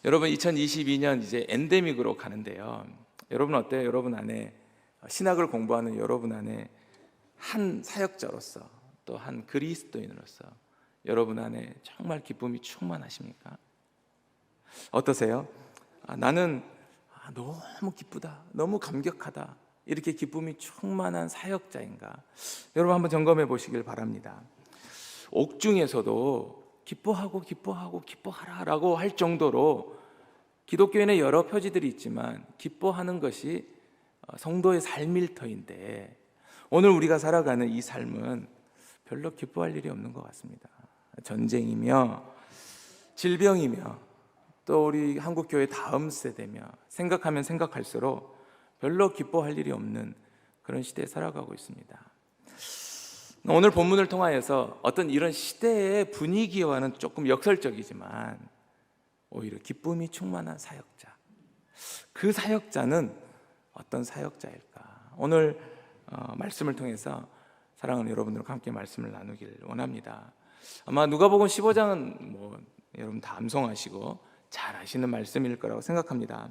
여러분 2022년 이제 엔데믹으로 가는데요. 여러분 어때요? 여러분 안에 신학을 공부하는 여러분 안에 한 사역자로서 또 한 그리스도인으로서 여러분 안에 정말 기쁨이 충만하십니까? 어떠세요? 나는 너무 기쁘다, 너무 감격하다, 이렇게 기쁨이 충만한 사역자인가? 여러분 한번 점검해 보시길 바랍니다. 옥중에서도 기뻐하고 기뻐하고 기뻐하라라고 할 정도로 기독교인의 여러 표지들이 있지만 기뻐하는 것이 성도의 삶일 터인데, 오늘 우리가 살아가는 이 삶은 별로 기뻐할 일이 없는 것 같습니다. 전쟁이며 질병이며 또 우리 한국교회 다음 세대며 생각하면 생각할수록 별로 기뻐할 일이 없는 그런 시대에 살아가고 있습니다. 오늘 본문을 통하여서 어떤 이런 시대의 분위기와는 조금 역설적이지만 오히려 기쁨이 충만한 사역자, 그 사역자는 어떤 사역자일까? 오늘 말씀을 통해서 사랑하는 여러분들과 함께 말씀을 나누길 원합니다. 아마 누가복음 15장은 여러분 다 암송하시고 잘 아시는 말씀일 거라고 생각합니다.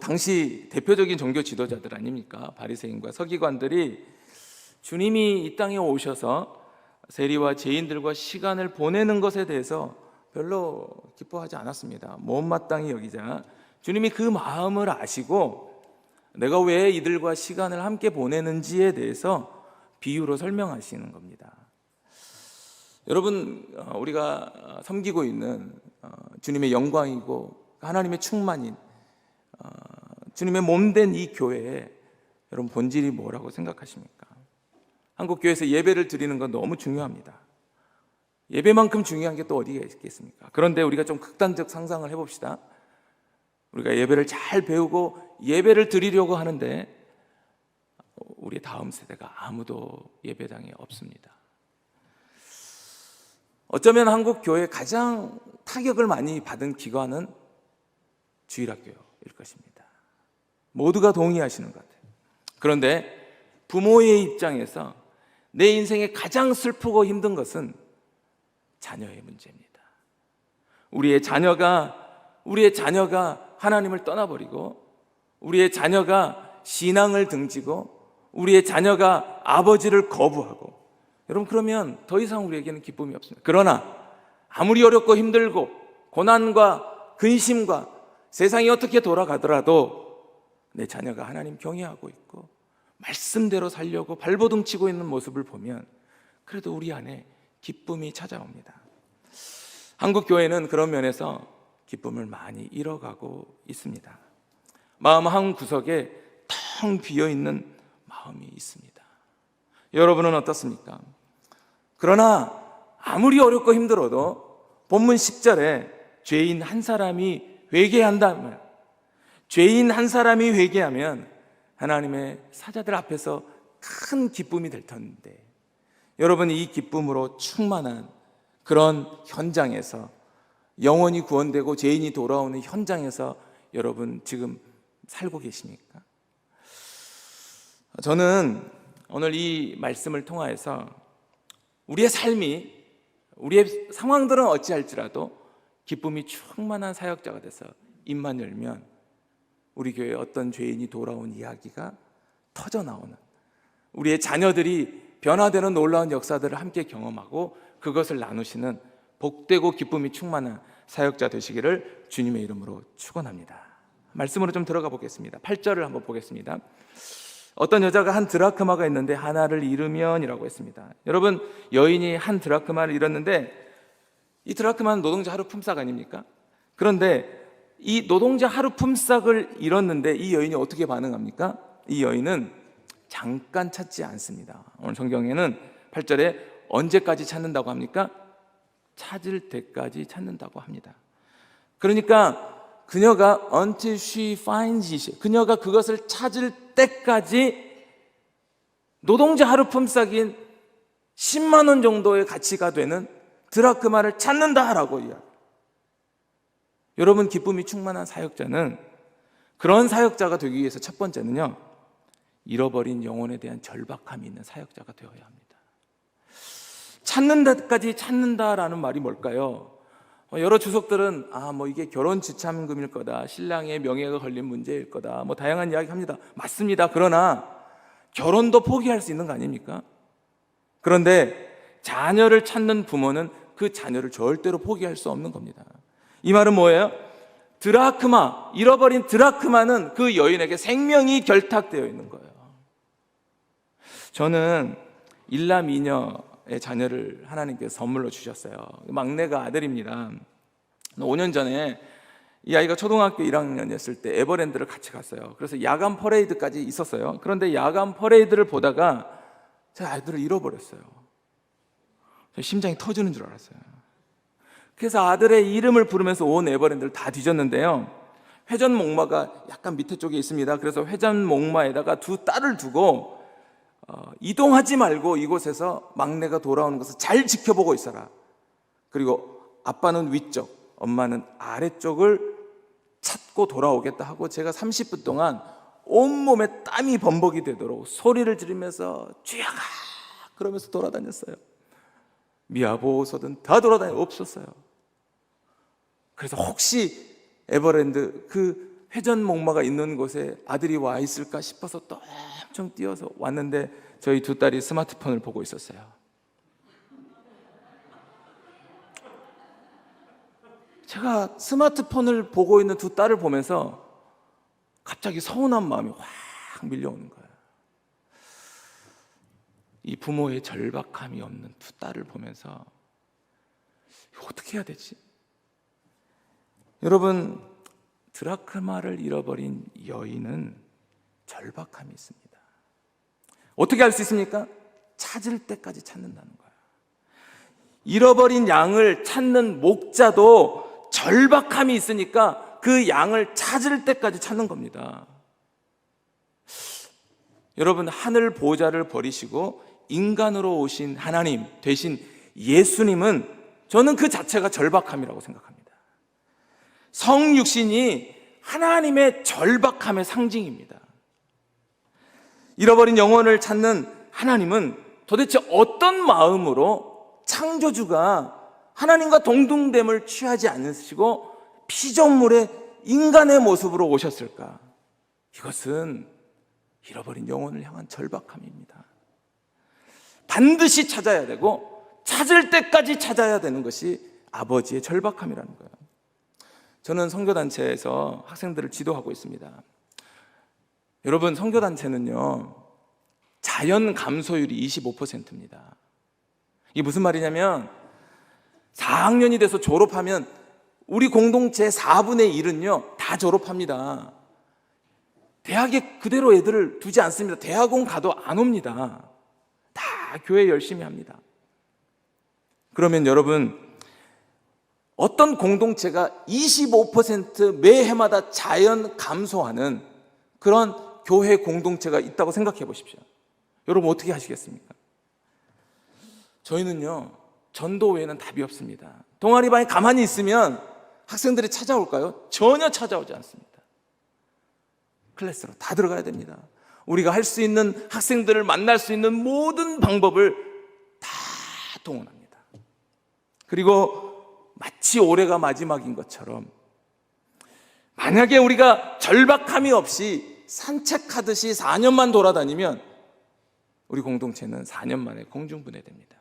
당시 대표적인 종교 지도자들 아닙니까? 바리새인과 서기관들이 주님이 이 땅에 오셔서 세리와 죄인들과 시간을 보내는 것에 대해서 별로 기뻐하지 않았습니다. 못마땅히 여기자 주님이 그 마음을 아시고 내가 왜 이들과 시간을 함께 보내는지에 대해서 비유로 설명하시는 겁니다. 여러분, 우리가 섬기고 있는 주님의 영광이고 하나님의 충만인 주님의 몸된 이 교회에 여러분 본질이 뭐라고 생각하십니까? 한국교회에서 예배를 드리는 건 너무 중요합니다. 예배만큼 중요한 게 또 어디가 있겠습니까? 그런데 우리가 좀 극단적 상상을 해봅시다. 우리가 예배를 잘 배우고 예배를 드리려고 하는데 우리 다음 세대가 아무도 예배당에 없습니다. 어쩌면 한국교회에 가장 타격을 많이 받은 기관은 주일학교일 것입니다. 모두가 동의하시는 것 같아요. 그런데 부모의 입장에서 내 인생에 가장 슬프고 힘든 것은 자녀의 문제입니다. 우리의 자녀가 하나님을 떠나버리고, 우리의 자녀가 신앙을 등지고, 우리의 자녀가 아버지를 거부하고, 여러분 그러면 더 이상 우리에게는 기쁨이 없습니다. 그러나 아무리 어렵고 힘들고 고난과 근심과 세상이 어떻게 돌아가더라도 내 자녀가 하나님 경외하고 있고 말씀대로 살려고 발버둥 치고 있는 모습을 보면 그래도 우리 안에 기쁨이 찾아옵니다. 한국 교회는 그런 면에서 기쁨을 많이 잃어가고 있습니다. 마음 한 구석에 텅 비어있는 마음이 있습니다. 여러분은 어떻습니까? 그러나 아무리 어렵고 힘들어도 본문 10절에 죄인 한 사람이 회개한다면, 죄인 한 사람이 회개하면 하나님의 사자들 앞에서 큰 기쁨이 될 텐데, 여러분 이 기쁨으로 충만한 그런 현장에서, 영혼이 구원되고 죄인이 돌아오는 현장에서 여러분 지금 살고 계십니까? 저는 오늘 이 말씀을 통하여서 우리의 삶이, 우리의 상황들은 어찌할지라도 기쁨이 충만한 사역자가 돼서 입만 열면 우리 교회에 어떤 죄인이 돌아온 이야기가 터져 나오는, 우리의 자녀들이 변화되는 놀라운 역사들을 함께 경험하고 그것을 나누시는 복되고 기쁨이 충만한 사역자 되시기를 주님의 이름으로 축원합니다. 말씀으로 좀 들어가 보겠습니다. 8절을 한번 보겠습니다. 어떤 여자가 한 드라크마가 있는데 하나를 잃으면이라고 했습니다. 여러분, 여인이 한 드라크마를 잃었는데 이 드라크마는 노동자 하루 품삯 아닙니까? 그런데 이 노동자 하루 품삯을 잃었는데 이 여인이 어떻게 반응합니까? 이 여인은 잠깐 찾지 않습니다. 오늘 성경에는 8절에 언제까지 찾는다고 합니까? 찾을 때까지 찾는다고 합니다. 그러니까 그녀가 until she finds it, 그녀가 그것을 찾을 때까지 노동자 하루 품삯인 10만 원 정도의 가치가 되는 드라크마를 찾는다라고 이야기해요. 여러분, 기쁨이 충만한 사역자는, 그런 사역자가 되기 위해서 첫 번째는요, 잃어버린 영혼에 대한 절박함이 있는 사역자가 되어야 합니다. 찾는 데까지 찾는다라는 말이 뭘까요? 여러 주석들은 이게 결혼 지참금일 거다, 신랑의 명예가 걸린 문제일 거다, 다양한 이야기 합니다. 맞습니다. 그러나 결혼도 포기할 수 있는 거 아닙니까? 그런데 자녀를 찾는 부모는 그 자녀를 절대로 포기할 수 없는 겁니다. 이 말은 뭐예요? 잃어버린 드라크마는 그 여인에게 생명이 결탁되어 있는 거예요. 저는 일남 이녀의 자녀를 하나님께서 선물로 주셨어요. 막내가 아들입니다. 5년 전에 이 아이가 초등학교 1학년이었을 때 에버랜드를 같이 갔어요. 그래서 야간 퍼레이드까지 있었어요. 그런데 야간 퍼레이드를 보다가 제 아이들을 잃어버렸어요. 심장이 터지는 줄 알았어요. 그래서 아들의 이름을 부르면서 온 에버랜드를 다 뒤졌는데요, 회전 목마가 약간 밑에 쪽에 있습니다. 그래서 회전 목마에다가 두 딸을 두고 이동하지 말고 이곳에서 막내가 돌아오는 것을 잘 지켜보고 있어라. 그리고 아빠는 위쪽, 엄마는 아래쪽을 찾고 돌아오겠다 하고, 제가 30분 동안 온몸에 땀이 범벅이 되도록 소리를 지르면서 주야가 그러면서 돌아다녔어요. 미아보호소든 다 돌아다녀 없었어요. 그래서 혹시 에버랜드 그 회전 목마가 있는 곳에 아들이 와 있을까 싶어서 또 엄청 뛰어서 왔는데 저희 두 딸이 스마트폰을 보고 있었어요. 제가 스마트폰을 보고 있는 두 딸을 보면서 갑자기 서운한 마음이 확 밀려오는 거예요. 이 부모의 절박함이 없는 두 딸을 보면서 이거 어떻게 해야 되지? 여러분, 드라크마를 잃어버린 여인은 절박함이 있습니다. 어떻게 할 수 있습니까? 찾을 때까지 찾는다는 거예요. 잃어버린 양을 찾는 목자도 절박함이 있으니까 그 양을 찾을 때까지 찾는 겁니다. 여러분, 하늘 보좌를 버리시고 인간으로 오신 하나님 대신 예수님은, 저는 그 자체가 절박함이라고 생각합니다. 성육신이 하나님의 절박함의 상징입니다. 잃어버린 영혼을 찾는 하나님은 도대체 어떤 마음으로 창조주가 하나님과 동등됨을 취하지 않으시고 피조물의 인간의 모습으로 오셨을까? 이것은 잃어버린 영혼을 향한 절박함입니다. 반드시 찾아야 되고 찾을 때까지 찾아야 되는 것이 아버지의 절박함이라는 거예요. 저는 선교단체에서 학생들을 지도하고 있습니다. 여러분, 선교단체는요, 자연 감소율이 25%입니다. 이게 무슨 말이냐면 4학년이 돼서 졸업하면 우리 공동체 4분의 1은요 다 졸업합니다. 대학에 그대로 애들을 두지 않습니다. 대학원 가도 안 옵니다. 다 교회 열심히 합니다. 그러면 여러분, 어떤 공동체가 25% 매해마다 자연 감소하는 그런 교회 공동체가 있다고 생각해 보십시오. 여러분 어떻게 하시겠습니까? 저희는요, 전도 외에는 답이 없습니다. 동아리방에 가만히 있으면 학생들이 찾아올까요? 전혀 찾아오지 않습니다. 클래스로 다 들어가야 됩니다. 우리가 할 수 있는, 학생들을 만날 수 있는 모든 방법을 다 동원합니다. 그리고 마치 올해가 마지막인 것처럼 만약에 우리가 절박함이 없이 산책하듯이 4년만 돌아다니면 우리 공동체는 4년 만에 공중분해됩니다.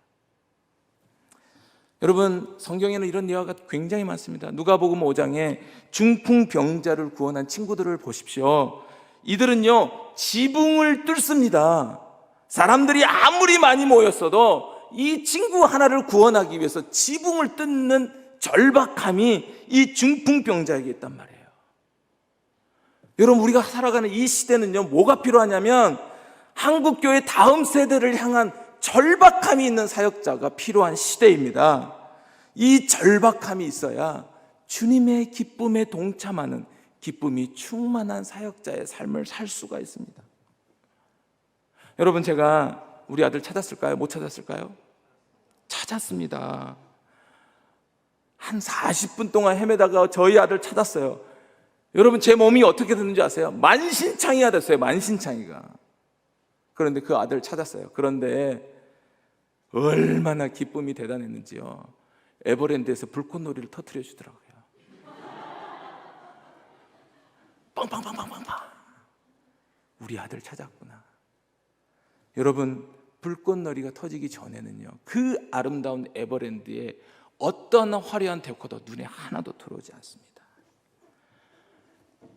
여러분, 성경에는 이런 예화가 굉장히 많습니다. 누가복음 5장에 중풍병자를 구원한 친구들을 보십시오. 이들은요 지붕을 뚫습니다. 사람들이 아무리 많이 모였어도 이 친구 하나를 구원하기 위해서 지붕을 뚫는 절박함이 이 중풍병자에게 있단 말이에요. 여러분, 우리가 살아가는 이 시대는요 뭐가 필요하냐면 한국교회 다음 세대를 향한 절박함이 있는 사역자가 필요한 시대입니다. 이 절박함이 있어야 주님의 기쁨에 동참하는 기쁨이 충만한 사역자의 삶을 살 수가 있습니다. 여러분, 제가 우리 아들 찾았을까요? 못 찾았을까요? 찾았습니다. 한 40분 동안 헤매다가 저희 아들 찾았어요. 여러분, 제 몸이 어떻게 됐는지 아세요? 만신창이가 됐어요. 만신창이가. 그런데 그 아들 찾았어요. 그런데 얼마나 기쁨이 대단했는지요. 에버랜드에서 불꽃놀이를 터뜨려 주더라고요. 빵빵빵빵빵빵. 우리 아들 찾았구나. 여러분, 불꽃놀이가 터지기 전에는요, 그 아름다운 에버랜드에 어떤 화려한 데코도 눈에 하나도 들어오지 않습니다.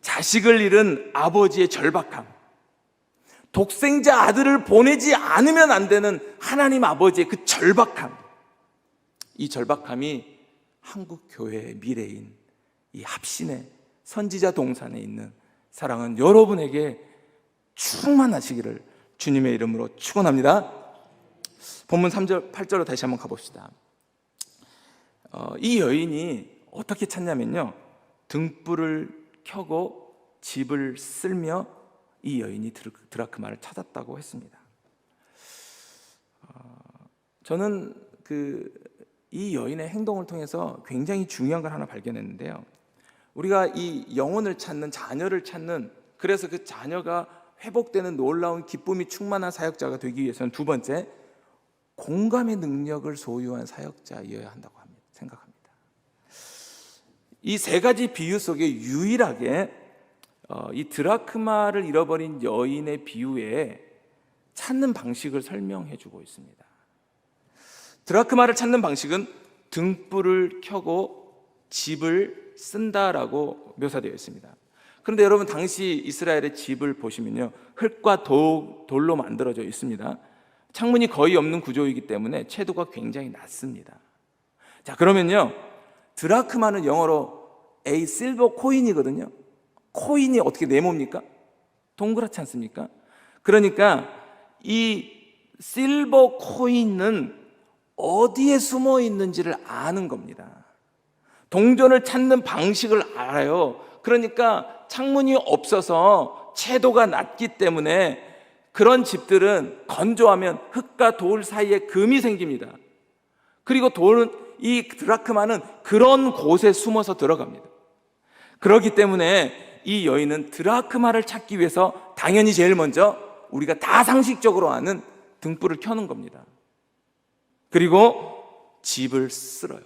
자식을 잃은 아버지의 절박함, 독생자 아들을 보내지 않으면 안 되는 하나님 아버지의 그 절박함, 이 절박함이 한국 교회의 미래인 이 합신의 선지자 동산에 있는 사랑하는 여러분에게 충만하시기를 주님의 이름으로 축원합니다. 본문 3절 8절로 다시 한번 가봅시다. 이 여인이 어떻게 찾냐면요, 등불을 켜고 집을 쓸며 이 여인이 드라크마를 찾았다고 했습니다. 저는 이 여인의 행동을 통해서 굉장히 중요한 걸 하나 발견했는데요, 우리가 이 영혼을 찾는, 자녀를 찾는, 그래서 그 자녀가 회복되는 놀라운 기쁨이 충만한 사역자가 되기 위해서는 두 번째, 공감의 능력을 소유한 사역자이어야 한다고 생각합니다. 이 세 가지 비유 속에 유일하게 이 드라크마를 잃어버린 여인의 비유에 찾는 방식을 설명해 주고 있습니다. 드라크마를 찾는 방식은 등불을 켜고 집을 쓴다라고 묘사되어 있습니다. 그런데 여러분, 당시 이스라엘의 집을 보시면요, 흙과 돌로 만들어져 있습니다. 창문이 거의 없는 구조이기 때문에 채도가 굉장히 낮습니다. 자, 그러면요, 드라크마는 영어로 A 실버 코인이거든요. 코인이 어떻게 네모입니까? 동그랗지 않습니까? 그러니까 이 실버 코인은 어디에 숨어 있는지를 아는 겁니다. 동전을 찾는 방식을 알아요. 그러니까 창문이 없어서 채도가 낮기 때문에 그런 집들은 건조하면 흙과 돌 사이에 금이 생깁니다. 그리고 이 드라크마는 그런 곳에 숨어서 들어갑니다. 그렇기 때문에 이 여인은 드라크마를 찾기 위해서 당연히 제일 먼저 우리가 다 상식적으로 아는 등불을 켜는 겁니다. 그리고 집을 쓸어요.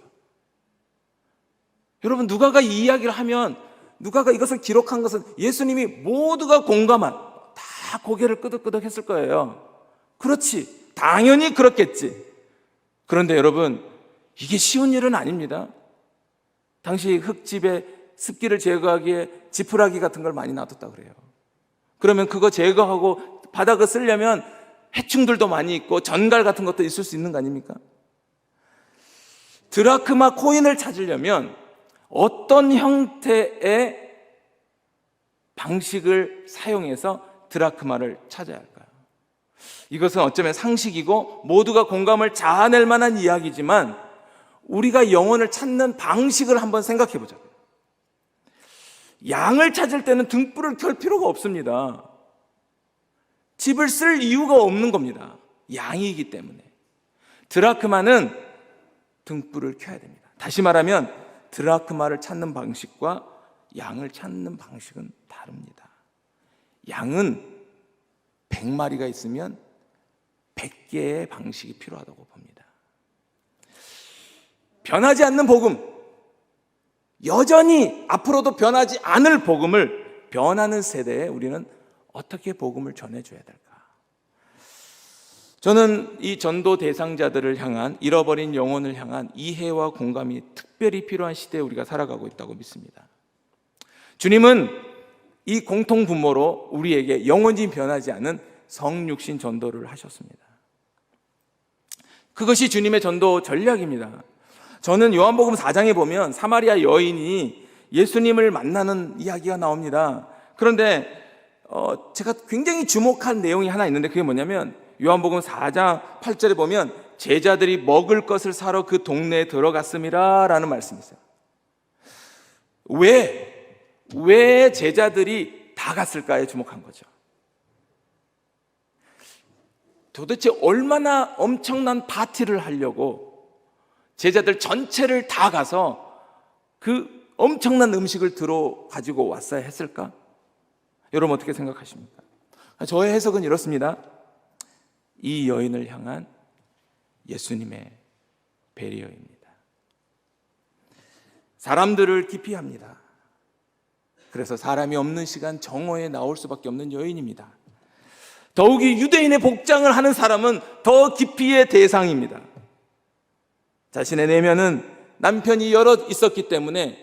여러분, 누가가 이 이야기를 하면, 누가가 이것을 기록한 것은 예수님이 모두가 공감한, 다 고개를 끄덕끄덕 했을 거예요. 그렇지, 당연히 그렇겠지. 그런데 여러분, 이게 쉬운 일은 아닙니다. 당시 흙집에 습기를 제거하기에 지푸라기 같은 걸 많이 놔뒀다 그래요. 그러면 그거 제거하고 바닥을 쓰려면 해충들도 많이 있고 전갈 같은 것도 있을 수 있는 거 아닙니까? 드라크마 코인을 찾으려면 어떤 형태의 방식을 사용해서 드라크마를 찾아야 할까요? 이것은 어쩌면 상식이고 모두가 공감을 자아낼 만한 이야기지만 우리가 영혼을 찾는 방식을 한번 생각해 보자고요. 양을 찾을 때는 등불을 켤 필요가 없습니다. 집을 쓸 이유가 없는 겁니다. 양이기 때문에. 드라크마는 등불을 켜야 됩니다. 다시 말하면 드라크마를 찾는 방식과 양을 찾는 방식은 다릅니다. 양은 100마리가 있으면 100개의 방식이 필요하다고 봅니다. 변하지 않는 복음, 여전히 앞으로도 변하지 않을 복음을 변하는 세대에 우리는 어떻게 복음을 전해줘야 될까? 저는 이 전도 대상자들을 향한, 잃어버린 영혼을 향한 이해와 공감이 특별히 필요한 시대에 우리가 살아가고 있다고 믿습니다. 주님은 이 공통 분모로 우리에게 영원히 변하지 않은 성육신 전도를 하셨습니다. 그것이 주님의 전도 전략입니다. 저는 요한복음 4장에 보면 사마리아 여인이 예수님을 만나는 이야기가 나옵니다. 그런데 제가 굉장히 주목한 내용이 하나 있는데 그게 뭐냐면 요한복음 4장 8절에 보면 제자들이 먹을 것을 사러 그 동네에 들어갔음이라 라는 말씀이 있어요. 왜 제자들이 다 갔을까에 주목한 거죠. 도대체 얼마나 엄청난 파티를 하려고 제자들 전체를 다 가서 그 엄청난 음식을 들어 가지고 왔어야 했을까? 여러분 어떻게 생각하십니까? 저의 해석은 이렇습니다. 이 여인을 향한 예수님의 배려입니다. 사람들을 기피합니다. 그래서 사람이 없는 시간 정오에 나올 수밖에 없는 여인입니다. 더욱이 유대인의 복장을 하는 사람은 더 기피의 대상입니다. 자신의 내면은 남편이 여러 있었기 때문에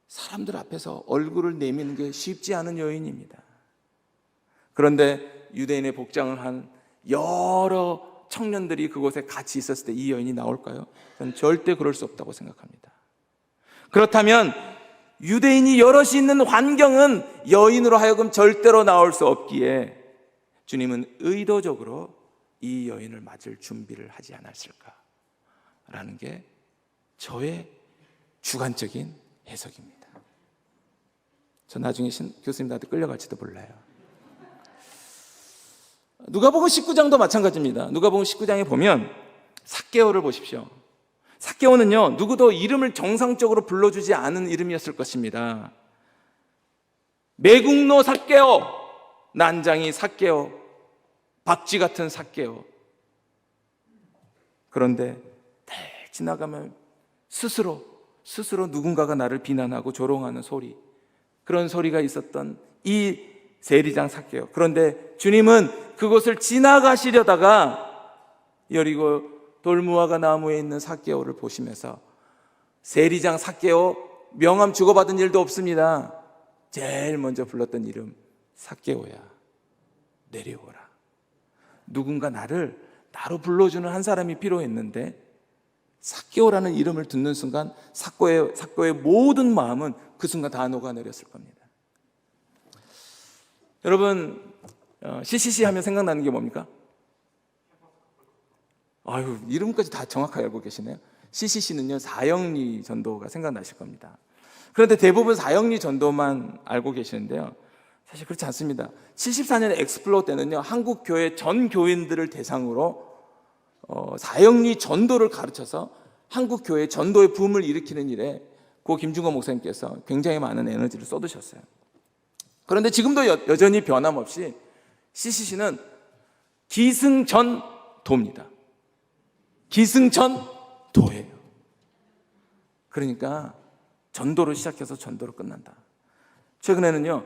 사람들 앞에서 얼굴을 내미는 게 쉽지 않은 여인입니다. 그런데 유대인의 복장을 한 여러 청년들이 그곳에 같이 있었을 때 이 여인이 나올까요? 저는 절대 그럴 수 없다고 생각합니다. 그렇다면 유대인이 여럿이 있는 환경은 여인으로 하여금 절대로 나올 수 없기에 주님은 의도적으로 이 여인을 맞을 준비를 하지 않았을까라는 게 저의 주관적인 해석입니다. 저 나중에 교수님들한테 끌려갈지도 몰라요. 누가복음 19장도 마찬가지입니다. 누가복음 19장에 보면 삭개오를 보십시오. 삭개오는요, 누구도 이름을 정상적으로 불러주지 않은 이름이었을 것입니다. 매국노 삭개오, 난장이 삭개오, 박쥐 같은 삭개오. 그런데 지나가면 스스로 누군가가 나를 비난하고 조롱하는 소리, 그런 소리가 있었던 이 세리장 삭개오. 그런데 주님은 그곳을 지나가시려다가 여리고 돌무화과 나무에 있는 삭개오를 보시면서 세리장 삭개오, 명함 주고받은 일도 없습니다. 제일 먼저 불렀던 이름 삭개오야, 내려오라. 누군가 나로 불러주는 한 사람이 필요했는데 삭개오라는 이름을 듣는 순간 삭개오의 모든 마음은 그 순간 다 녹아내렸을 겁니다. 여러분, CCC 하면 생각나는 게 뭡니까? 아유, 이름까지 다 정확하게 알고 계시네요. CCC는요, 사형리 전도가 생각나실 겁니다. 그런데 대부분 사형리 전도만 알고 계시는데요, 사실 그렇지 않습니다. 74년 엑스플로 때는요, 한국 교회 전 교인들을 대상으로 사형리 전도를 가르쳐서 한국 교회 전도의 붐을 일으키는 일에 고 김중건 목사님께서 굉장히 많은 에너지를 쏟으셨어요. 그런데 지금도 여전히 변함없이 CCC는 기승전도입니다. 기승전도예요. 그러니까 전도로 시작해서 전도로 끝난다. 최근에는요,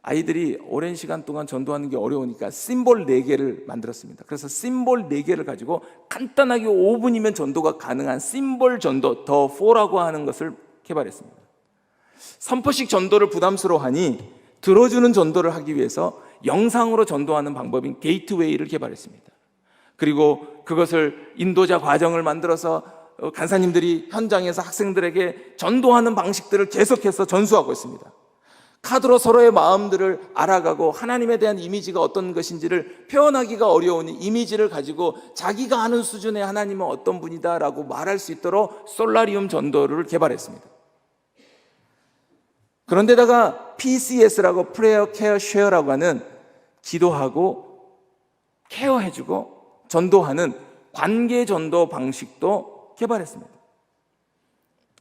아이들이 오랜 시간 동안 전도하는 게 어려우니까 심볼 4개를 만들었습니다. 그래서 심볼 4개를 가지고 간단하게 5분이면 전도가 가능한 심볼 전도, 더 4라고 하는 것을 개발했습니다. 선포식 전도를 부담스러워하니 들어주는 전도를 하기 위해서 영상으로 전도하는 방법인 게이트웨이를 개발했습니다. 그리고 그것을 인도자 과정을 만들어서 간사님들이 현장에서 학생들에게 전도하는 방식들을 계속해서 전수하고 있습니다. 카드로 서로의 마음들을 알아가고 하나님에 대한 이미지가 어떤 것인지를 표현하기가 어려운 이미지를 가지고 자기가 아는 수준의 하나님은 어떤 분이다라고 말할 수 있도록 솔라리움 전도를 개발했습니다. 그런데다가 PCS라고 프레어 케어 쉐어라고 하는 기도하고 케어해주고 전도하는 관계 전도 방식도 개발했습니다.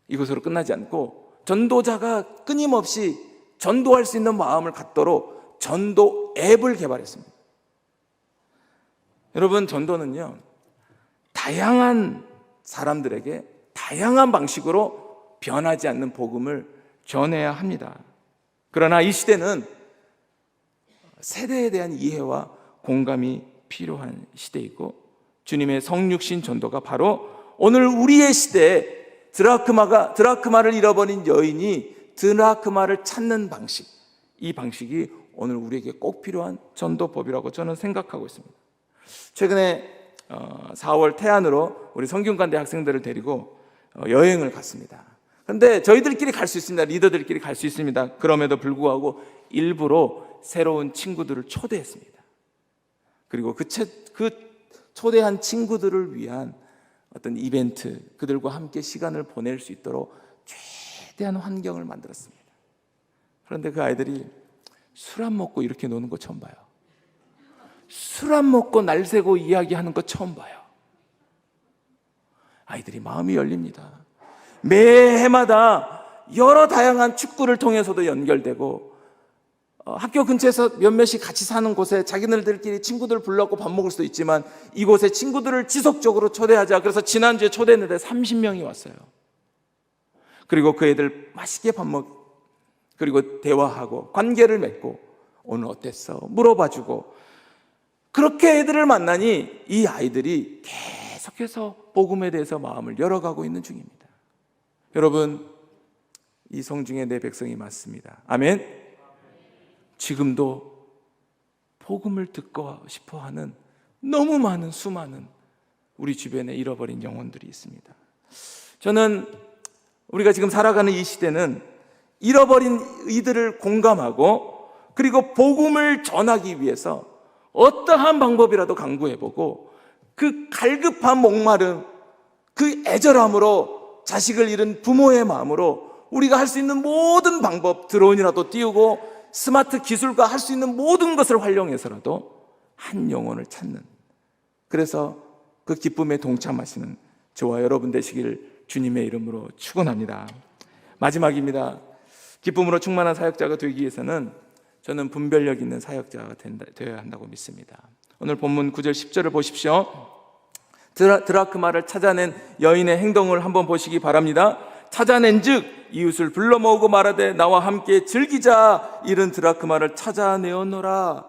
이것으로 끝나지 않고 전도자가 끊임없이 전도할 수 있는 마음을 갖도록 전도 앱을 개발했습니다. 여러분, 전도는요, 다양한 사람들에게 다양한 방식으로 변하지 않는 복음을 전해야 합니다. 그러나 이 시대는 세대에 대한 이해와 공감이 필요한 시대이고, 주님의 성육신 전도가 바로 오늘 우리의 시대에 드라크마를 잃어버린 여인이 드라크마를 찾는 방식, 이 방식이 오늘 우리에게 꼭 필요한 전도법이라고 저는 생각하고 있습니다. 최근에 4월 태안으로 우리 성균관대 학생들을 데리고 여행을 갔습니다. 그런데 저희들끼리 갈 수 있습니다. 리더들끼리 갈 수 있습니다. 그럼에도 불구하고 일부러 새로운 친구들을 초대했습니다. 그리고 그 초대한 친구들을 위한 어떤 이벤트, 그들과 함께 시간을 보낼 수 있도록 최대한 환경을 만들었습니다. 그런데 그 아이들이 술 안 먹고 이렇게 노는 거 처음 봐요. 술 안 먹고 날 새고 이야기하는 거 처음 봐요. 아이들이 마음이 열립니다. 매해마다 여러 다양한 축구를 통해서도 연결되고, 학교 근처에서 몇몇이 같이 사는 곳에 자기네들끼리 친구들 불러갖고 밥 먹을 수도 있지만 이곳에 친구들을 지속적으로 초대하자. 그래서 지난주에 초대했는데 30명이 왔어요. 그리고 그 애들 맛있게 밥 먹고, 그리고 대화하고 관계를 맺고 오늘 어땠어? 물어봐주고, 그렇게 애들을 만나니 이 아이들이 계속해서 복음에 대해서 마음을 열어가고 있는 중입니다. 여러분, 이 성중에 내 백성이 맞습니다. 아멘. 지금도 복음을 듣고 싶어하는 너무 많은 수많은 우리 주변에 잃어버린 영혼들이 있습니다. 저는 우리가 지금 살아가는 이 시대는 잃어버린 이들을 공감하고, 그리고 복음을 전하기 위해서 어떠한 방법이라도 강구해보고, 그 갈급한 목마름, 그 애절함으로 자식을 잃은 부모의 마음으로 우리가 할 수 있는 모든 방법, 드론이라도 띄우고 스마트 기술과 할 수 있는 모든 것을 활용해서라도 한 영혼을 찾는, 그래서 그 기쁨에 동참하시는 저와 여러분 되시길 주님의 이름으로 축원합니다. 마지막입니다. 기쁨으로 충만한 사역자가 되기 위해서는 저는 분별력 있는 사역자가 되어야 한다고 믿습니다. 오늘 본문 9절 10절을 보십시오. 드라크마를 찾아낸 여인의 행동을 한번 보시기 바랍니다. 찾아낸 즉 이웃을 불러 모으고 말하되 나와 함께 즐기자. 이른 드라크마를 찾아내었노라.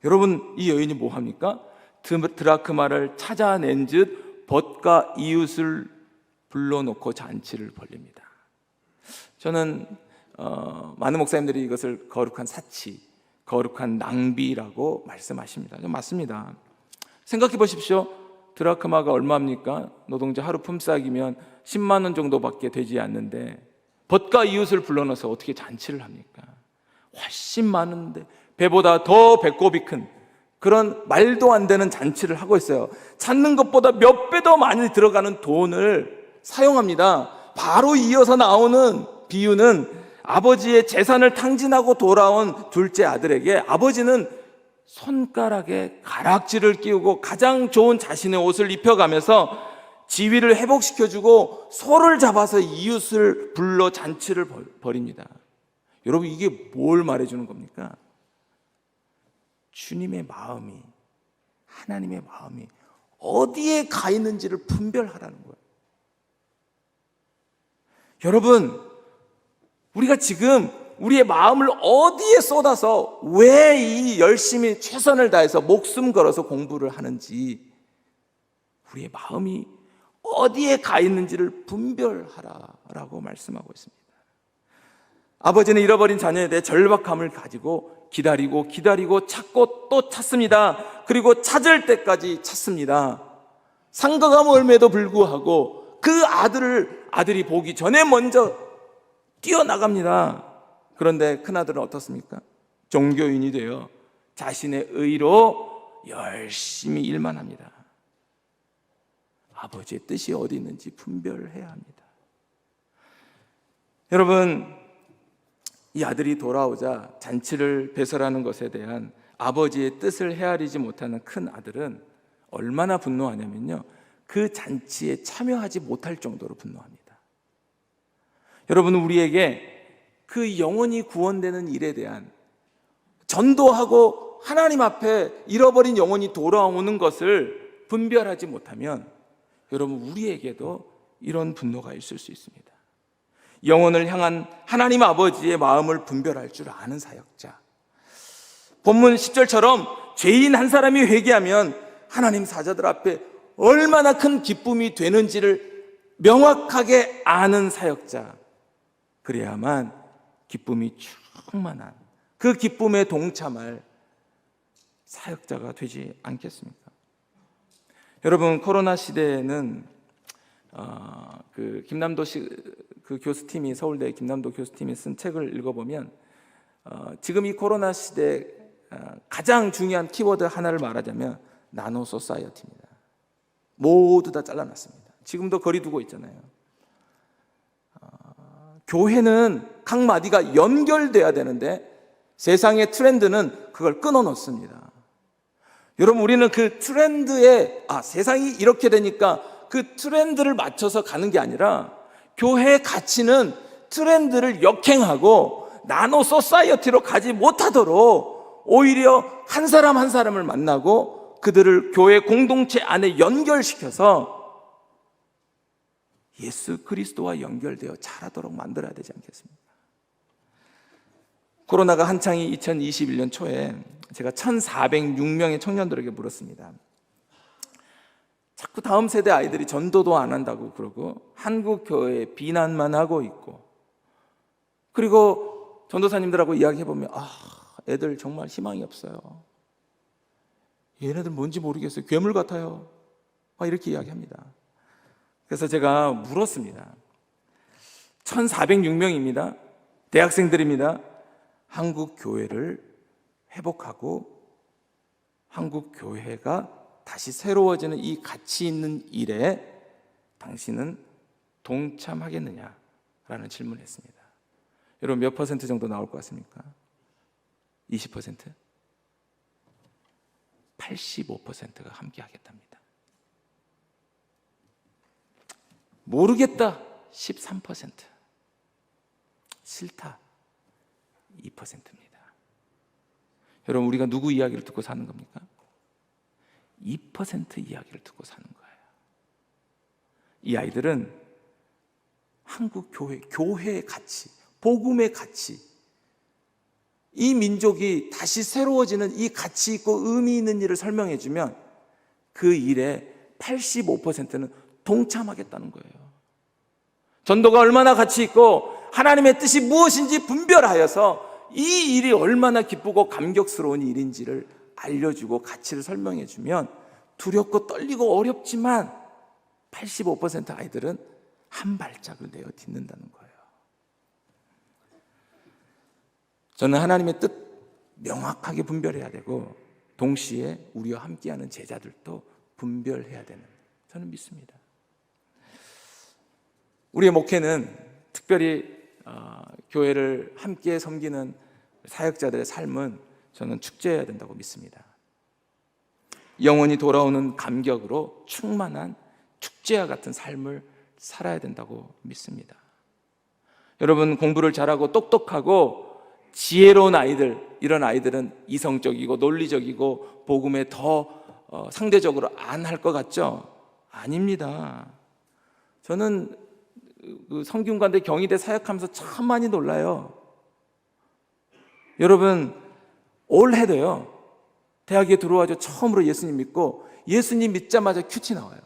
여러분, 이 여인이 뭐 합니까? 드라크마를 찾아낸 즉 벗과 이웃을 불러놓고 잔치를 벌립니다. 저는 많은 목사님들이 이것을 거룩한 사치, 거룩한 낭비라고 말씀하십니다. 맞습니다. 생각해 보십시오. 드라크마가 얼마입니까? 노동자 하루 품삯이면 10만 원 정도밖에 되지 않는데 벗과 이웃을 불러넣어서 어떻게 잔치를 합니까? 훨씬 많은데, 배보다 더 배꼽이 큰 그런 말도 안 되는 잔치를 하고 있어요. 찾는 것보다 몇 배 더 많이 들어가는 돈을 사용합니다. 바로 이어서 나오는 비유는 아버지의 재산을 탕진하고 돌아온 둘째 아들에게 아버지는 손가락에 가락지를 끼우고 가장 좋은 자신의 옷을 입혀가면서 지위를 회복시켜주고 소를 잡아서 이웃을 불러 잔치를 벌입니다. 여러분, 이게 뭘 말해주는 겁니까? 주님의 마음이, 하나님의 마음이 어디에 가 있는지를 분별하라는 거예요. 여러분, 우리가 지금 우리의 마음을 어디에 쏟아서 왜 이 열심히 최선을 다해서 목숨 걸어서 공부를 하는지, 우리의 마음이 어디에 가 있는지를 분별하라라고 말씀하고 있습니다. 아버지는 잃어버린 자녀에 대해 절박함을 가지고 기다리고 찾고 또 찾습니다. 그리고 찾을 때까지 찾습니다. 상가가 멀음에도 불구하고 그 아들이 보기 전에 먼저 뛰어나갑니다. 그런데 큰아들은 어떻습니까? 종교인이 되어 자신의 의로 열심히 일만 합니다. 아버지의 뜻이 어디 있는지 분별해야 합니다. 여러분, 이 아들이 돌아오자 잔치를 배설하는 것에 대한 아버지의 뜻을 헤아리지 못하는 큰 아들은 얼마나 분노하냐면요, 그 잔치에 참여하지 못할 정도로 분노합니다. 여러분, 우리에게 그 영혼이 구원되는 일에 대한 전도하고 하나님 앞에 잃어버린 영혼이 돌아오는 것을 분별하지 못하면 여러분, 우리에게도 이런 분노가 있을 수 있습니다. 영혼을 향한 하나님 아버지의 마음을 분별할 줄 아는 사역자. 본문 10절처럼 죄인 한 사람이 회개하면 하나님 사자들 앞에 얼마나 큰 기쁨이 되는지를 명확하게 아는 사역자. 그래야만 기쁨이 충만한, 그 기쁨에 동참할 사역자가 되지 않겠습니까? 여러분, 코로나 시대에는 김남도 그 교수팀이, 서울대 김남도 교수팀이 쓴 책을 읽어보면 지금 이 코로나 시대 가장 중요한 키워드 하나를 말하자면 나노 소사이어티입니다. 모두 다 잘라놨습니다. 지금도 거리 두고 있잖아요. 교회는 각 마디가 연결돼야 되는데 세상의 트렌드는 그걸 끊어놓습니다. 여러분, 우리는 그 트렌드에 세상이 이렇게 되니까 그 트렌드를 맞춰서 가는 게 아니라 교회의 가치는 트렌드를 역행하고 나노 소사이어티로 가지 못하도록 오히려 한 사람 한 사람을 만나고 그들을 교회 공동체 안에 연결시켜서 예수 그리스도와 연결되어 자라도록 만들어야 되지 않겠습니까? 코로나가 한창이 2021년 초에 제가 1,406명의 청년들에게 물었습니다. 자꾸 다음 세대 아이들이 전도도 안 한다고 그러고 한국 교회에 비난만 하고 있고, 그리고 전도사님들하고 이야기해보면 애들 정말 희망이 없어요. 얘네들 뭔지 모르겠어요. 괴물 같아요. 이렇게 이야기합니다. 그래서 제가 물었습니다. 1,406명입니다. 대학생들입니다. 한국 교회를 회복하고 한국 교회가 다시 새로워지는 이 가치 있는 일에 당신은 동참하겠느냐라는 질문을 했습니다. 여러분 몇 퍼센트 정도 나올 것 같습니까? 20%? 85%가 함께 하겠답니다. 모르겠다 13%, 싫다 2%입니다. 여러분 우리가 누구 이야기를 듣고 사는 겁니까? 2% 이야기를 듣고 사는 거예요. 이 아이들은 한국 교회의 가치, 복음의 가치, 이 민족이 다시 새로워지는 이 가치 있고 의미 있는 일을 설명해 주면 그 일에 85%는 동참하겠다는 거예요. 전도가 얼마나 가치 있고 하나님의 뜻이 무엇인지 분별하여서 이 일이 얼마나 기쁘고 감격스러운 일인지를 알려주고 가치를 설명해 주면 두렵고 떨리고 어렵지만 85% 아이들은 한 발짝을 내어 딛는다는 거예요. 저는 하나님의 뜻 명확하게 분별해야 되고 동시에 우리와 함께하는 제자들도 분별해야 되는, 저는 믿습니다. 우리의 목회는 특별히 교회를 함께 섬기는 사역자들의 삶은 저는 축제해야 된다고 믿습니다. 영원히 돌아오는 감격으로 충만한 축제와 같은 삶을 살아야 된다고 믿습니다. 여러분 공부를 잘하고 똑똑하고 지혜로운 아이들, 이런 아이들은 이성적이고 논리적이고 복음에 더 상대적으로 안 할 것 같죠? 아닙니다. 저는 성균관대 경희대 사역하면서 참 많이 놀라요. 여러분 올해도요 대학에 들어와서 처음으로 예수님 믿고 예수님 믿자마자 큐티 나와요.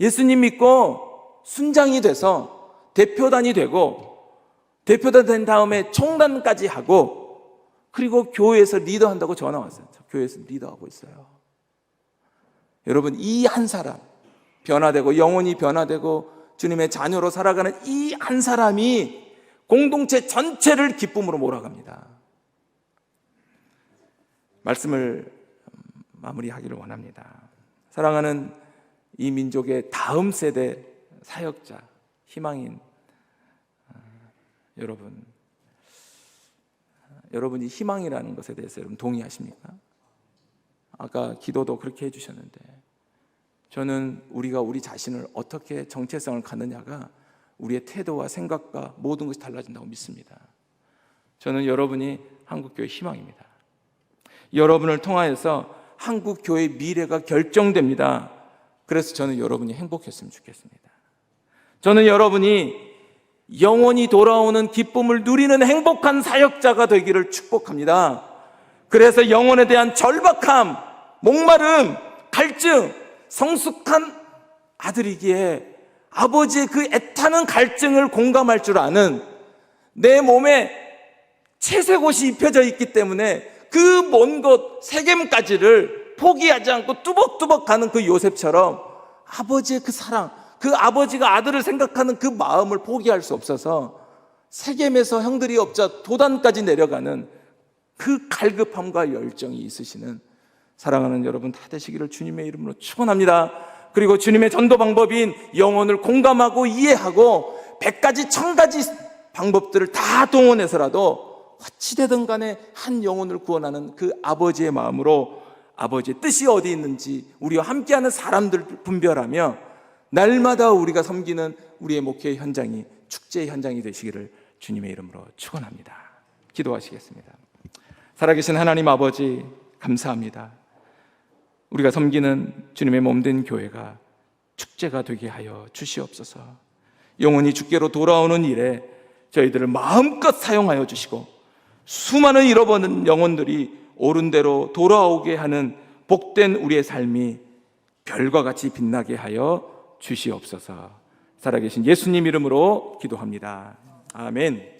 예수님 믿고 순장이 돼서 대표단이 되고 대표단 된 다음에 총단까지 하고 그리고 교회에서 리더한다고 전화 왔어요. 교회에서 리더하고 있어요. 여러분 이 한 사람 변화되고 영혼이 변화되고 주님의 자녀로 살아가는 이 한 사람이 공동체 전체를 기쁨으로 몰아갑니다. 말씀을 마무리하기를 원합니다. 사랑하는 이 민족의 다음 세대 사역자, 희망인 여러분이 희망이라는 것에 대해서 여러분 동의하십니까? 아까 기도도 그렇게 해주셨는데 저는 우리가 우리 자신을 어떻게 정체성을 갖느냐가 우리의 태도와 생각과 모든 것이 달라진다고 믿습니다. 저는 여러분이 한국교회의 희망입니다. 여러분을 통하여서 한국교회의 미래가 결정됩니다. 그래서 저는 여러분이 행복했으면 좋겠습니다. 저는 여러분이 영원히 돌아오는 기쁨을 누리는 행복한 사역자가 되기를 축복합니다. 그래서 영혼에 대한 절박함, 목마름, 갈증, 성숙한 아들이기에 아버지의 그 애타는 갈증을 공감할 줄 아는, 내 몸에 채색옷이 입혀져 있기 때문에 그 먼 곳 세겜까지를 포기하지 않고 뚜벅뚜벅 가는 그 요셉처럼 아버지의 그 사랑, 그 아버지가 아들을 생각하는 그 마음을 포기할 수 없어서 세겜에서 형들이 없자 도단까지 내려가는 그 갈급함과 열정이 있으시는 사랑하는 여러분 다 되시기를 주님의 이름으로 축원합니다. 그리고 주님의 전도 방법인 영혼을 공감하고 이해하고 100가지 1000가지 방법들을 다 동원해서라도 어찌되든 간에 한 영혼을 구원하는 그 아버지의 마음으로 아버지의 뜻이 어디 있는지 우리와 함께하는 사람들 분별하며 날마다 우리가 섬기는 우리의 목회의 현장이 축제의 현장이 되시기를 주님의 이름으로 축원합니다. 기도하시겠습니다. 살아계신 하나님 아버지 감사합니다. 우리가 섬기는 주님의 몸된 교회가 축제가 되게 하여 주시옵소서. 영혼이 주께로 돌아오는 일에 저희들을 마음껏 사용하여 주시고 수많은 잃어버린 영혼들이 옳은 대로 돌아오게 하는 복된 우리의 삶이 별과 같이 빛나게 하여 주시옵소서. 살아계신 예수님 이름으로 기도합니다. 아멘.